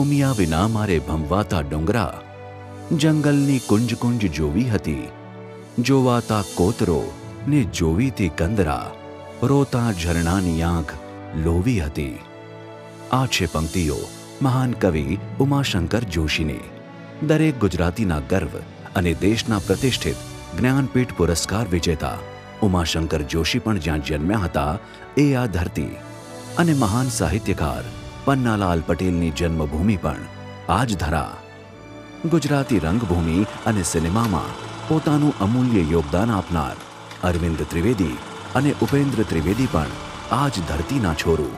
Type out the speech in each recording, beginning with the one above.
ભૂમિયા વિના મારે ભમવાતા ડુંગરા, જંગલની કુંજ કુંજ જોવી હતી. જોવાતા કોતરો ને જોવીતી કંદરા, રોતા ઝરણાની આંખ લોવી હતી. આ છે પંક્તિઓ મહાન કવિ ઉમાશંકર જોશીની. દરેક ગુજરાતીના ગર્વ અને દેશના પ્રતિષ્ઠિત જ્ઞાનપીઠ પુરસ્કાર વિજેતા ઉમાશંકર જોશી પણ જ્યાં જન્મ્યા હતા એ આ ધરતી, અને મહાન સાહિત્યકાર પન્નાલાલ પટેલની જન્મભૂમિ પણ આ જ ધરા. ગુજરાતી રંગભૂમિ અને સિનેમામાં પોતાનું અમૂલ્ય યોગદાન આપનાર અરવિંદ ત્રિવેદી અને ઉપેન્દ્ર ત્રિવેદી પણ આ જ ધરતીના છોરું.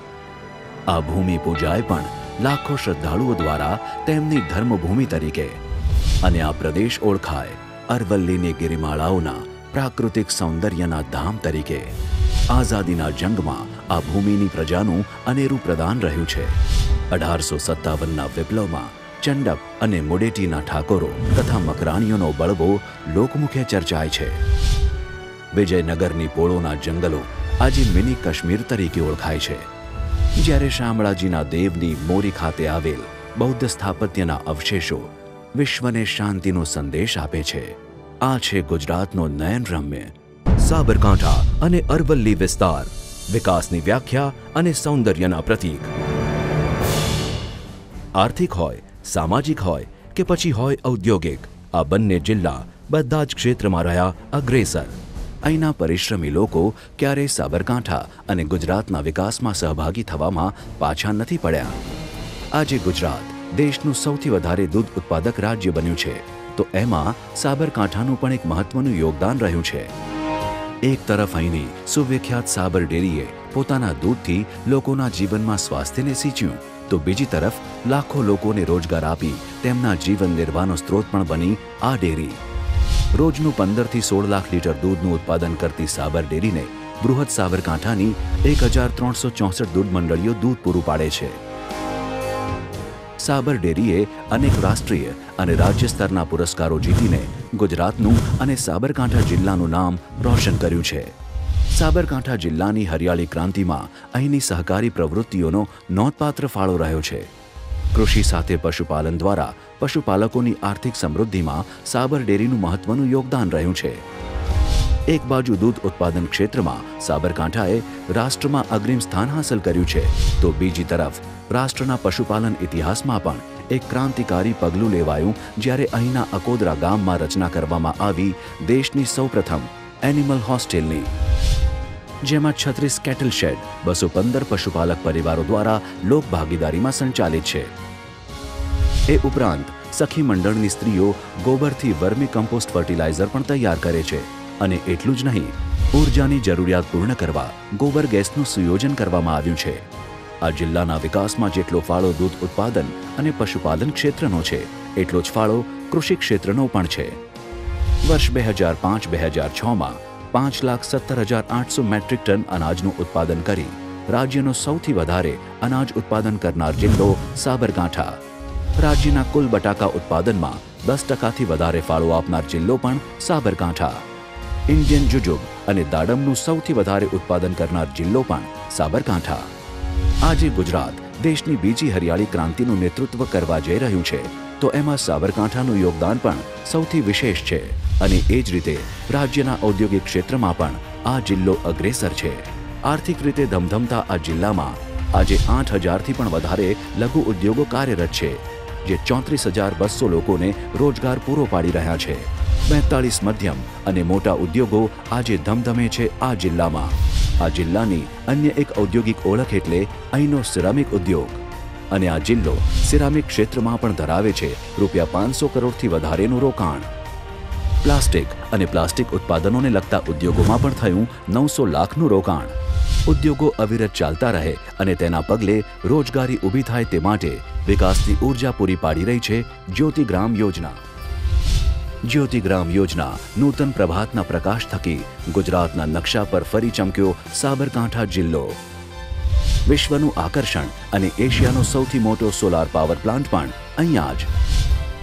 આ ભૂમિ પૂજાએ પણ લાખો શ્રદ્ધાળુઓ દ્વારા તેમની ધર્મભૂમિ તરીકે, અને આ પ્રદેશ ઓળખાય અરવલ્લીની ગિરિમાળાઓના પ્રાકૃતિક સૌંદર્યના ધામ તરીકે. આઝાદીના જંગમાં આ ભૂમિની પ્રજાનું અનેરું પ્રદાન રહ્યું છે. 1857ના વિપ્લવમાં ચંડપ અને મુડેટીના ઠાકોરો તથા મકરાણીઓનો બળવો લોકમુખે ચર્ચાય છે. વિજયનગરની પોળોના જંગલો આજે મિની કાશ્મીર તરીકે ઓળખાય છે. જ્યારે શામળાજીના દેવની મોરી ખાતે આવેલ બૌદ્ધ સ્થાપત્યના અવશેષો વિશ્વને શાંતિનો સંદેશ આપે છે. આ છે ગુજરાતનો નયનરમ્ય સાબરકાંઠા અને અરવલ્લી વિસ્તાર, વિકાસની વ્યાખ્યા અને સૌંદર્યના પ્રતીક. આર્થિક હોય, સામાજિક હોય કે પછી હોય ઔદ્યોગિક, આ બંને જિલ્લા બધા જ ક્ષેત્રમાં રહ્યા અગ્રેસર. અહીંના પરિશ્રમી લોકો ક્યારેય સાબરકાંઠા અને ગુજરાતના વિકાસમાં સહભાગી થવામાં પાછા નથી પડ્યા. આજે ગુજરાત દેશનું સૌથી વધારે દૂધ ઉત્પાદક રાજ્ય બન્યું છે, તો એમાં સાબરકાંઠાનું પણ એક મહત્વનું યોગદાન રહ્યું છે. એક તરફ અહીંની સુવિખ્યાત સાબર ડેરીએ પોતાના દૂધથી લોકોના જીવનમાં સ્વાસ્થ્યને સિંચ્યું, તો બીજી તરફ લાખો લોકોને રોજગાર આપી તેમના જીવન નિર્વાહનો સ્ત્રોત પણ બની આ ડેરી. રોજનું 15 થી 16 લાખ લીટર દૂધનું ઉત્પાદન કરતી સાબર ડેરીને બૃહદ સાબરકાંઠાની 1364 દૂધ મંડળીઓ દૂધ પૂરું પાડે છે. સાબર ડેરીએ અનેક રાષ્ટ્રીય અને રાજ્ય સ્તરના પુરસ્કારો જીતીને ગુજરાતનું અને સાબરકાંઠા જિલ્લાનું નામ રોશન કર્યું છે. સાબરકાંઠા જિલ્લાની હરિયાળી ક્રાંતિમાં અહીંની સહકારી પ્રવૃત્તિઓનો નોંધપાત્ર ફાળો રહ્યો છે. કૃષિ સાથે પશુપાલન દ્વારા પશુપાલકોની આર્થિક સમૃદ્ધિમાં સાબર ડેરીનું મહત્વનું યોગદાન રહ્યું છે. એક બાજુ દૂધ ઉત્પાદન ક્ષેત્રમાં સાબરકાંઠાએ રાષ્ટ્રમાં અગ્રીમ સ્થાન હાંસલ કર્યું છે, તો બીજી તરફ રાષ્ટ્રના પશુપાલન ઇતિહાસમાં પણ એક ક્રાંતિકારી પગલું લેવાયું જ્યારે અહીંના અકોદરા ગામમાં રચના કરવામાં આવી દેશની સૌપ્રથમ એનિમલ હોસ્ટેલની, જેમાં 36 કેટલ શેડ 215 પશુપાલક પરિવારો દ્વારા લોકભાગીદારીમાં સંચાલિત છે. એ ઉપરાંત સખી મંડળની સ્ત્રીઓ ગોબરથી વર્મી કમ્પોસ્ટ ફર્ટિલાઇઝર પણ તૈયાર કરે છે. અને એટલું જ નહીં, ઊર્જાની જરૂરિયાત પૂર્ણ કરવા ગોબર ગેસનું સુયોજન કરવામાં આવ્યું છે. આ જિલ્લાના વિકાસમાં જેટલો ફાળો દૂધ ઉત્પાદન અને પશુપાલન ક્ષેત્રનો છે, એટલો જ ફાળો કૃષિ ક્ષેત્રનો પણ છે. વર્ષ 2005-2006માં 5,17,800 મેટ્રિક ટન અનાજનું ઉત્પાદન કરી રાજ્યનો સૌથી વધારે અનાજ ઉત્પાદન કરનાર જિલ્લો સાબરકાંઠા. રાજ્યના કુલ બટાકા ઉત્પાદનમાં 10%થી વધારે ફાળો આપનાર જિલ્લો પણ સાબરકાંઠા. ઇન્ડિયન જુજુબ અને દાડમનું સૌથી વધારે ઉત્પાદન કરનાર જિલ્લો પણ સાબરકાંઠા. આજે ગુજરાત દેશની બીજી હરિયાળી ક્રાંતિનું નેતૃત્વ કરવા જઈ રહ્યું છે, તો એમાં સાબરકાંઠાનું યોગદાન પણ સૌથી વિશેષ છે. અને એ જ રીતે રાજ્યના ઔદ્યોગિક ક્ષેત્રમાં પણ આ જિલ્લો અગ્રેસર છે. આર્થિક રીતે ધમધમતા આ જિલ્લામાં આજે 8,000થી પણ વધારે લઘુ ઉદ્યોગો કાર્યરત છે, જે 34,200 લોકોને રોજગાર પૂરો પાડી રહ્યા છે. 42 મધ્યમ અને મોટા ઉદ્યોગો આજે ધમધમે છે આ જિલ્લામાં. આ જિલ્લાની અન્ય એક ઔદ્યોગિક ઓળખ એટલે અહીંનો સિરામિક ઉદ્યોગ. અને આ જિલ્લો સિરામિક ક્ષેત્રમાં પણ ધરાવે છે ₹500 કરોડથી વધારેનું રોકાણ. પ્લાસ્ટિક અને પ્લાસ્ટિક ઉત્પાદનોને લગતા ઉદ્યોગોમાં પણ થયું 900 લાખનું રોકાણ. ઉદ્યોગો અવિરત ચાલતા રહે અને તેના પગલે રોજગારી ઊભી થાય તે માટે વિકાસની ઊર્જા પૂરી પાડી રહી છે જ્યોતિગ્રામ યોજના. જ્યોતિગ્રામ યોજના નૂતન પ્રભાતના પ્રકાશ થકી ગુજરાતના નકશા પર ફરી ચમક્યો સાબરકાંઠા જિલ્લો. વિશ્વનું આકર્ષણ અને એશિયાનો સૌથી મોટો સોલાર પાવર પ્લાન્ટ પણ અહીંયા જ.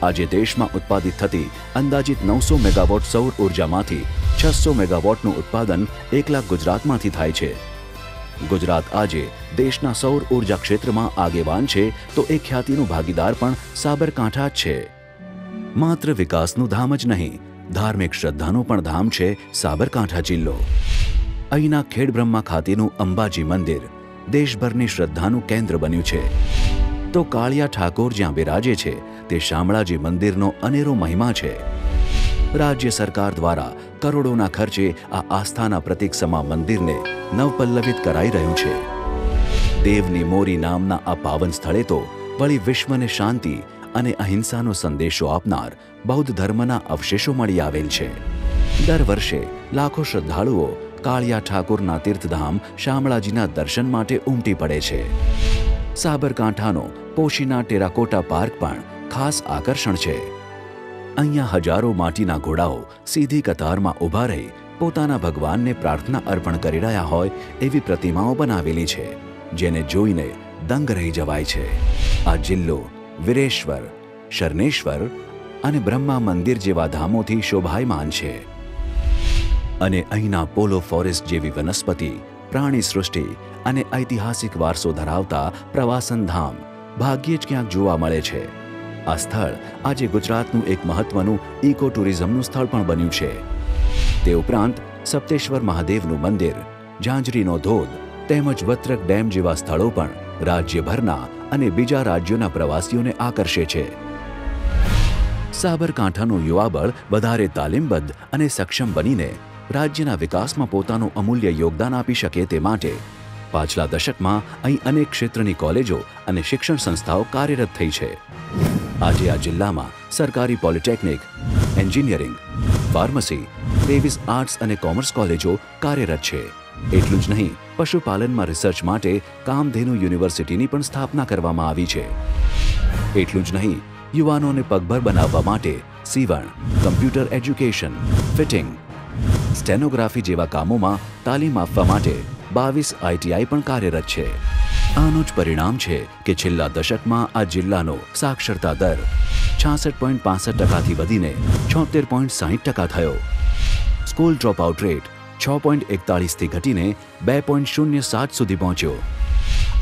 આજે દેશમાં ઉત્પાદિત થતી અંદાજિત 900 મેગાવોટ સૌર ઉર્જામાંથી 600 મેગાવોટનું ઉત્પાદન એકલા ગુજરાતમાંથી થાય છે. ગુજરાત આજે દેશના સૌર ઉર્જા ક્ષેત્રમાં આગેવાન છે તો એ ખ્યાતિનું ભાગીદાર પણ સાબરકાંઠા જ છે. માત્ર વિકાસનું ધામ જ નહીં, ધાર્મિક શ્રદ્ધાનું પણ ધામ છે સાબરકાંઠા જિલ્લો. અહીંના ખેડબ્રહ્મા ખાતેનું અંબાજી મંદિર દેશભરની શ્રદ્ધાનું કેન્દ્ર બન્યું છે. તો કાળિયા ઠાકોર જ્યાં બિરાજે છે તે શામળાજી મંદિરનો અનેરો મહિમા છે. રાજ્ય સરકાર દ્વારા કરોડોના ખર્ચે આ આસ્થાના પ્રતીક સમા મંદિરને નવપલ્લવિત કરાઈ રહ્યું છે. દેવની મોરી નામના આ પાવન સ્થળે તો વળી વિશ્વને શાંતિ અને અહિંસાનો સંદેશો આપનાર બૌદ્ધ ધર્મના અવશેષો મળી આવેલ છે. દર વર્ષે લાખો શ્રદ્ધાળુઓ કાળિયા ઠાકોરના તીર્થધામ શામળાજીના દર્શન માટે ઉમટી પડે છે. સાબરકાંઠાનો પોશીના ટેરાકોટા પાર્ક પણ ખાસ આકર્ષણ છે. અહીંયા હજારો માટીના ઘોડાઓ સીધી કતારમાં ઊભા રહી પોતાના ભગવાનને પ્રાર્થના અર્પણ કરી રહ્યા હોય એવી પ્રતિમાઓ બનાવેલી છે, જેને જોઈને દંગ રહી જવાય છે. આ જિલ્લો વીરેશ્વર, શરણેશ્વર અને બ્રહ્મા મંદિર જેવા ધામોથી શોભાયમાન છે. અને અહીંના પોલો ફોરેસ્ટ જેવી વનસ્પતિ, પ્રાણી સૃષ્ટિ અને ઐતિહાસિક વારસો ધરાવતા પ્રવાસન ધામ ભાગ્યે જ ક્યાંક જોવા મળે છે. આ સ્થળ આજે ગુજરાતનું એક મહત્વનું ઇકો ટુરિઝમનું સ્થળ પણ બન્યું છે. તે ઉપરાંત સપ્તેશ્વર મહાદેવનું મંદિર, ઝાંઝરીનો ધોધ તેમજ વત્રક ડેમ જેવા સ્થળો પણ રાજ્યભરના અને બીજા રાજ્યોના પ્રવાસીઓને આકર્ષે છે. સાબરકાંઠાનું યુવાબળ વધારે તાલીમબદ્ધ અને સક્ષમ બનીને રાજ્યના વિકાસમાં પોતાનું અમૂલ્ય યોગદાન આપી શકે તે માટે પાછલા દશકમાં અહીં અનેક ક્ષેત્રની કોલેજો અને શિક્ષણ સંસ્થાઓ કાર્યરત થઈ છે. આજે આ જિલ્લામાં સરકારી પોલિટેકનિક, એન્જિનિયરિંગ, ફાર્મસી, 23 આર્ટ્સ અને કોમર્સ કોલેજો કાર્યરત છે. એટલું જ નહીં, પશુપાલનમાં રિસર્ચ માટે કામધેનુ યુનિવર્સિટીની પણ સ્થાપના કરવામાં આવી છે. એટલું જ નહીં, યુવાનોને પગભર બનાવવા માટે સીવણ, કમ્પ્યુટર એજ્યુકેશન, ફિટિંગ, સ્ટેનોગ્રાફી જેવા કામોમાં તાલીમ આપવા માટે 22 આઈટીઆઈ પણ કાર્યરત છે. આનું જ પરિણામ છે કે છેલ્લા દશકમાં આ જિલ્લાનો સાક્ષરતા દર 66.65% વધીને 76.60% થયો. સ્કૂલ ડ્રોપઆઉટ રેટ 6.41 થી ઘટીને 2.07 સુધી પહોંચ્યો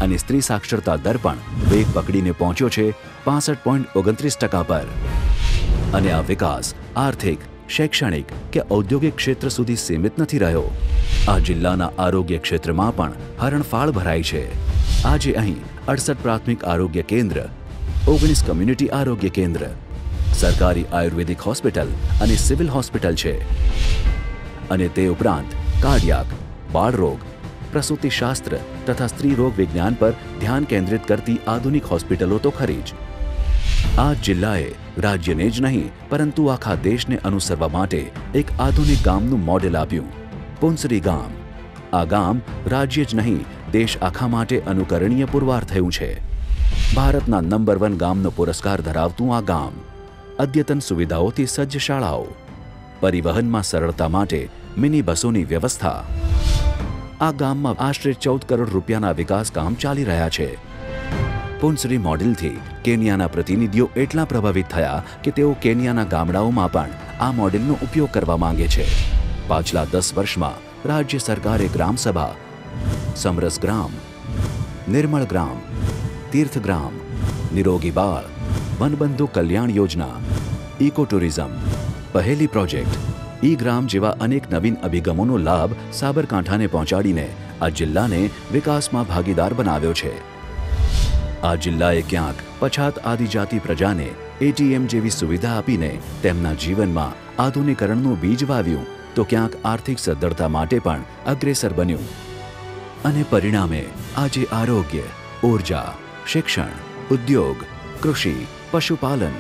અને સ્ત્રી સાક્ષરતા દર પણ વેગ પકડીને પહોંચ્યો છે 65.29% પર. અને આ વિકાસ આર્થિક, શૈક્ષણિક કે ઔદ્યોગિક ક્ષેત્ર સુધી સીમિત નથી રહ્યો. આ જિલ્લાના આરોગ્ય ક્ષેત્રમાં પણ હરણફાળ ભરાય છે. આજે અહીં 68 પ્રાથમિક આરોગ્ય કેન્દ્ર, 19 કમ્યુનિટી આરોગ્ય કેન્દ્ર, સરકારી આયુર્વેદિક હોસ્પિટલ અને સિવિલ હોસ્પિટલ છે. અને તે ઉપરાંત કાર્ડિયાક, બાળરોગ, પ્રસૂતિશાસ્ત્ર તથા સ્ત્રી રોગ વિજ્ઞાન પર ધ્યાન કેન્દ્રિત કરતી આધુનિક હોસ્પિટલો તો ખરી જ. આ જિલ્લાએ રાજ્યને જ નહીં પરંતુ આખા દેશને અનુસરવા માટે એક આધુનિક ગામનું મોડેલ આપ્યું, પુંસરી ગામ. આ ગામ રાજ્ય જ નહીં દેશ આખા માટે અનુકરણીય પુરવાર થયું છે. ભારતના નંબર 1 ગામનો પુરસ્કાર ધરાવતું આ ગામ, અદ્યતન સુવિધાઓથી સજ્જ શાળાઓ, પરિવહનમાં સરળતા માટે મિની બસોની વ્યવસ્થા. આ ગામમાં આશરે 14 કરોડ રૂપિયાના વિકાસ કામ ચાલી રહ્યા છે. પુંસરી મોડેલથી કેન્યાના પ્રતિનિધિઓ એટલા પ્રભાવિત થયા કે તેઓ કેન્યાના ગામડાઓમાં પણ આ મોડેલનો ઉપયોગ કરવા માંગે છે. પાછલા 10 વર્ષમાં રાજ્ય સરકારે ગ્રામસભા, સમરસ ગ્રામ, નિર્મળ ગ્રામ, તીર્થ ગ્રામ, નિરોગી બાળ, વનબંધુ કલ્યાણ યોજના, ઇકો ટુરિઝમ, પહેલી પ્રોજેક્ટ, ઈ ગ્રામ જેવા અનેક નવીન અભિગમોનો લાભ સાબરકાંઠાને પહોંચાડીને આ જિલ્લાને વિકાસમાં ભાગીદાર બનાવ્યો છે. આ જિલ્લાએ ક્યાંક પછાત આદિજાતિ પ્રજાને એટીએમ જેવી સુવિધા આપીને તેમના જીવનમાં આધુનિકરણનું બીજ વાવ્યું તો ક્યાંક આર્થિક સદ્ધરતા માટે પણ અગ્રેસર બન્યું. અને પરિણામે આજે આરોગ્ય, ઊર્જા, શિક્ષણ, ઉદ્યોગ, કૃષિ, પશુપાલન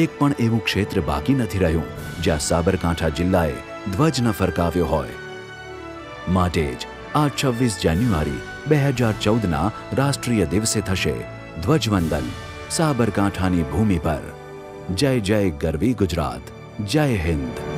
એક પણ એવું ક્ષેત્ર બાકી નથી રહ્યું જ્યાં સાબરકાંઠા જિલ્લાએ ધ્વજ ન ફરકાવ્યો હોય. માટે જ આ 26 જાન્યુઆરી 2014ના રાષ્ટ્રીય દિવસે થશે ધ્વજવંદન સાબરકાંઠાની ભૂમિ પર. જય જય ગરવી ગુજરાત, જય હિન્દ.